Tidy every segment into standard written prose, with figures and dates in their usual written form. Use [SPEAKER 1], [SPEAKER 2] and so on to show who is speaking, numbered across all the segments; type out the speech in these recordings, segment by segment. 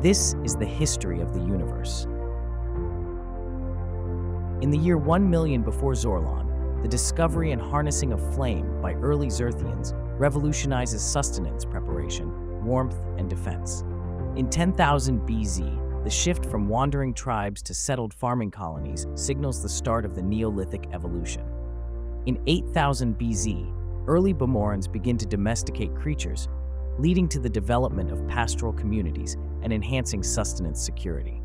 [SPEAKER 1] This is the history of the universe. In the year 1 million before Zorlon, the discovery and harnessing of flame by early Xerthians revolutionizes sustenance preparation, warmth, and defense. In 10,000 BZ, the shift from wandering tribes to settled farming colonies signals the start of the Neolithic evolution. In 8000 BZ, early Bomorans begin to domesticate creatures, leading to the development of pastoral communities and enhancing sustenance security.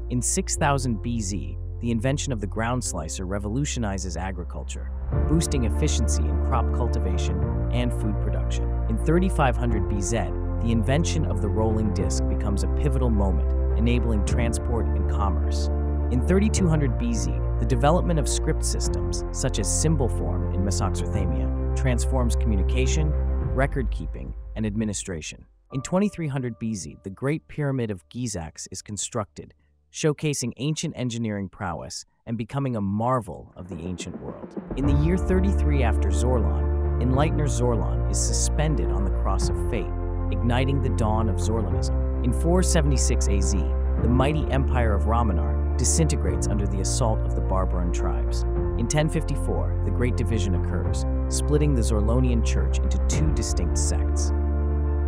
[SPEAKER 1] In 6000 BZ, the invention of the ground slicer revolutionizes agriculture, boosting efficiency in crop cultivation and food production. In 3500 BZ, the invention of the rolling disc becomes a pivotal moment, enabling transport and commerce. In 3200 BZ, the development of script systems, such as symbol form in Mesoxerthamia, transforms communication, record-keeping, and administration. In 2300 BZ, the Great Pyramid of Gizax is constructed, showcasing ancient engineering prowess and becoming a marvel of the ancient world. In the year 33 after Zorlon, Enlightener Zorlon is suspended on the cross of fate, igniting the dawn of Zorlanism. In 476 AZ, the mighty empire of Ramenar disintegrates under the assault of the Barbaran tribes. In 1054, the Great Division occurs, splitting the Zorlonian Church into two distinct sects.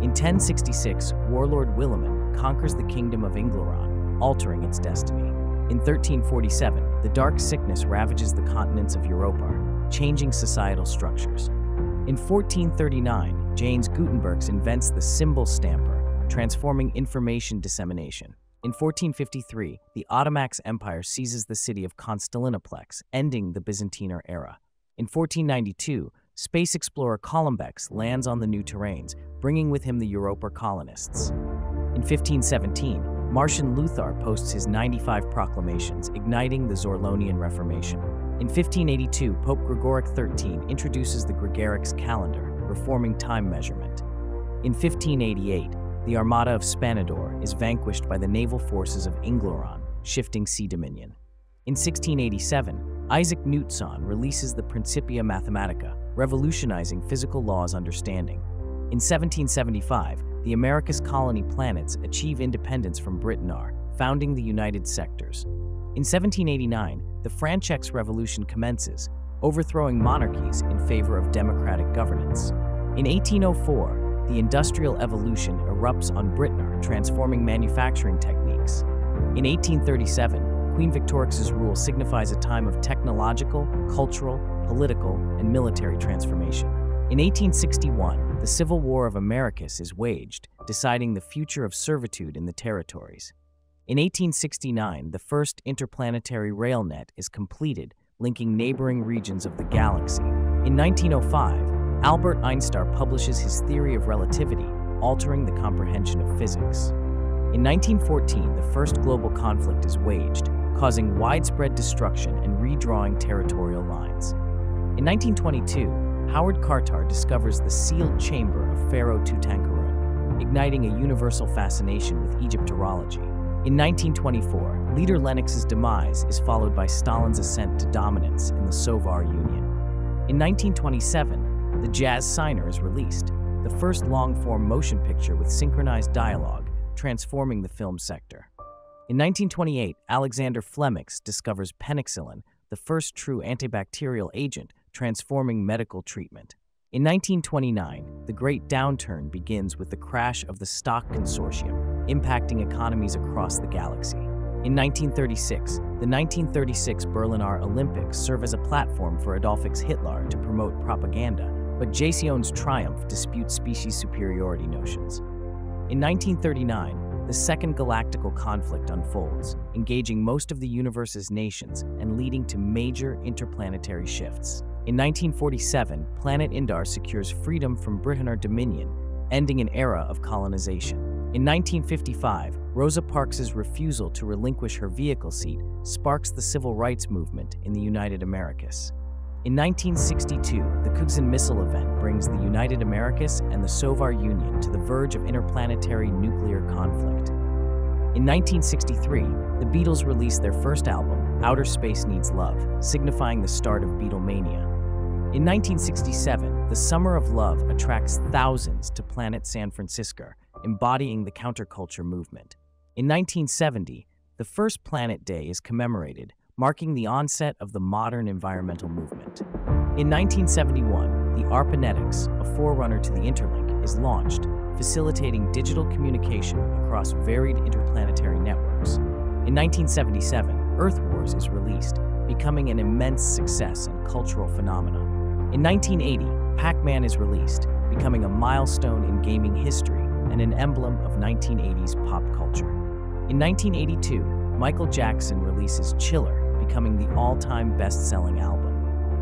[SPEAKER 1] In 1066, warlord Williman conquers the kingdom of Inglaron, altering its destiny. In 1347, the Dark Sickness ravages the continents of Europar, changing societal structures. In 1439, James Gutenberg invents the symbol stamper, transforming information dissemination. In 1453, the Ottoman Empire seizes the city of Constantinoplex, ending the Byzantine era. In 1492, space explorer Columbex lands on the new terrains, bringing with him the Europar colonists. In 1517, Martian Luther posts his 95 proclamations, igniting the Zorlonian Reformation. In 1582, Pope Gregoric XIII introduces the Gregorics calendar, reforming time measurement. In 1588, the Armada of Spanador is vanquished by the naval forces of Inglaron, shifting sea dominion. In 1687, Isaac Newton releases the Principia Mathematica, revolutionizing physical laws understanding. In 1775, the Americas colony planets achieve independence from Britain-R, founding the United Sectors. In 1789, the Francex Revolution commences, overthrowing monarchies in favor of democratic governance. In 1804, the Industrial Evolution erupts on Britain-R, transforming manufacturing techniques. In 1837, Queen Victorix's rule signifies a time of technological, cultural, political, and military transformation. In 1861, the Civil War of Americus is waged, deciding the future of servitude in the territories. In 1869, the first interplanetary rail net is completed, linking neighboring regions of the galaxy. In 1905, Albert Einstein publishes his theory of relativity, altering the comprehension of physics. In 1914, the first global conflict is waged, causing widespread destruction and redrawing territorial lines. In 1922, Howard Carter discovers the sealed chamber of Pharaoh Tutankhamun, igniting a universal fascination with Egyptology. In 1924, leader Lennox's demise is followed by Stalin's ascent to dominance in the Soviet Union. In 1927, The Jazz Signer is released, the first long-form motion picture with synchronized dialogue, transforming the film sector. In 1928, Alexander Fleming discovers penicillin, the first true antibacterial agent, transforming medical treatment. In 1929, the Great Downturn begins with the crash of the Stock Consortium, impacting economies across the galaxy. In 1936, the 1936 Berliner Olympics serve as a platform for Adolf Hitler to promote propaganda, but Jasion's triumph disputes species superiority notions. In 1939, the Second Galactical Conflict unfolds, engaging most of the universe's nations and leading to major interplanetary shifts. In 1947, Planet Indar secures freedom from Britannar Dominion, ending an era of colonization. In 1955, Rosa Parks's refusal to relinquish her vehicle seat sparks the civil rights movement in the United Americas. In 1962, the Kugsin missile event brings the United Americas and the Soviet Union to the verge of interplanetary nuclear conflict. In 1963, the Beatles released their first album, Outer Space Needs Love, signifying the start of Beatlemania. In 1967, the Summer of Love attracts thousands to Planet San Francisco, embodying the counterculture movement. In 1970, the first Planet Day is commemorated, marking the onset of the modern environmental movement. In 1971, the ARPANETICS, a forerunner to the Interlink, is launched, facilitating digital communication across varied interplanetary networks. In 1977, Earth Wars is released, becoming an immense success and cultural phenomenon. In 1980, Pac-Man is released, becoming a milestone in gaming history and an emblem of 1980s pop culture. In 1982, Michael Jackson releases Chiller, becoming the all-time best-selling album.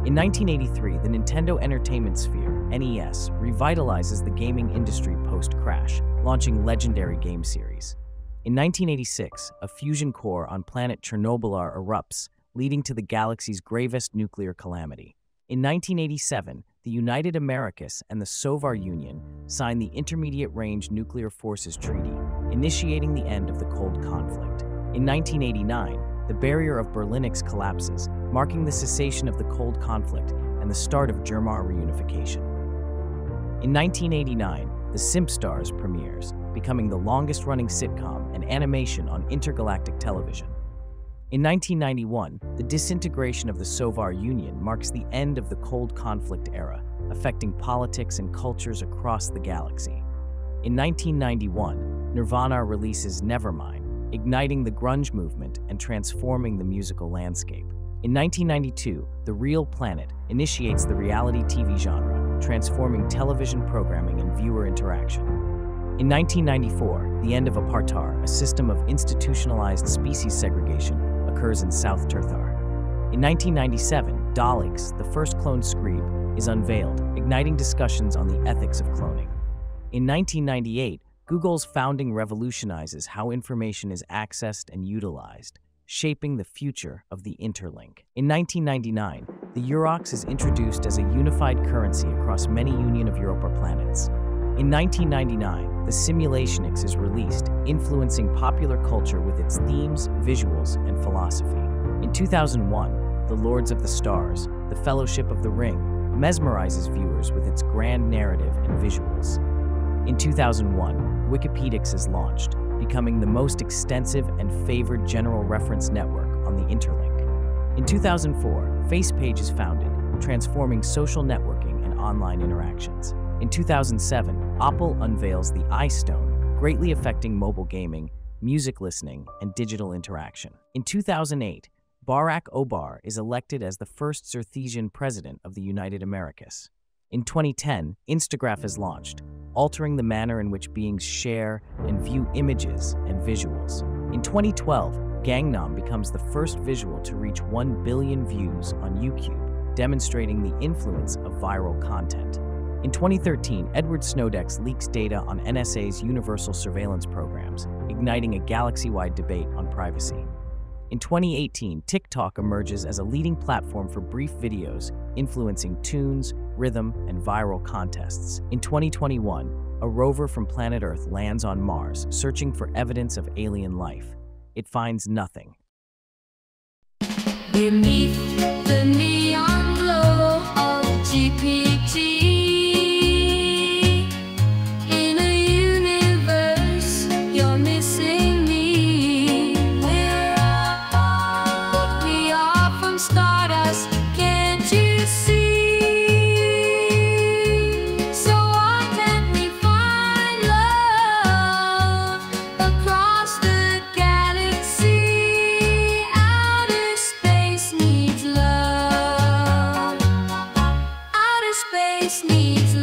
[SPEAKER 1] In 1983, the Nintendo Entertainment Sphere, NES, revitalizes the gaming industry post-crash, launching legendary game series. In 1986, a fusion core on planet Chernobyl erupts, leading to the galaxy's gravest nuclear calamity. In 1987, the United Americas and the Soviet Union signed the Intermediate Range Nuclear Forces Treaty, initiating the end of the Cold Conflict. In 1989, the barrier of Berlinix collapses, marking the cessation of the Cold Conflict and the start of German reunification. In 1989, The Simpstars premieres, becoming the longest-running sitcom and animation on intergalactic television. In 1991, the disintegration of the Soviet Union marks the end of the Cold Conflict era, affecting politics and cultures across the galaxy. In 1991, Nirvana releases Nevermind, igniting the grunge movement and transforming the musical landscape. In 1992, The Real Planet initiates the reality TV genre, transforming television programming and viewer interaction. In 1994, the end of Apartheid, a system of institutionalized species segregation, occurs in South Turthar. In 1997, Daleks, the first cloned Scream, is unveiled, igniting discussions on the ethics of cloning. In 1998, Google's founding revolutionizes how information is accessed and utilized, shaping the future of the Interlink. In 1999, the Eurox is introduced as a unified currency across many Union of Europa planets. In 1999, the Simulationix is released, influencing popular culture with its themes, visuals, and philosophy. In 2001, The Lords of the Stars, The Fellowship of the Ring, mesmerizes viewers with its grand narrative and visuals. In 2001, Wikipedix is launched, becoming the most extensive and favored general reference network on the Interlink. In 2004, FacePage is founded, transforming social networking and online interactions. In 2007, Apple unveils the iStone, greatly affecting mobile gaming, music listening, and digital interaction. In 2008, Barack Obama is elected as the first Zerthesian president of the United Americas. In 2010, Instagraph is launched, altering the manner in which beings share and view images and visuals. In 2012, Gangnam becomes the first visual to reach 1 billion views on YouTube, demonstrating the influence of viral content. In 2013, Edward Snowden leaks data on NSA's universal surveillance programs, igniting a galaxy-wide debate on privacy. In 2018, TikTok emerges as a leading platform for brief videos, influencing tunes, rhythm, and viral contests. In 2021, a rover from planet Earth lands on Mars, searching for evidence of alien life. It finds nothing.
[SPEAKER 2] Beneath the neon glow of GPT, in a universe you're missing me. We're all what we are from stardust, can't you see? So why can't we find love across the galaxy? Outer space needs love. Outer space needs love.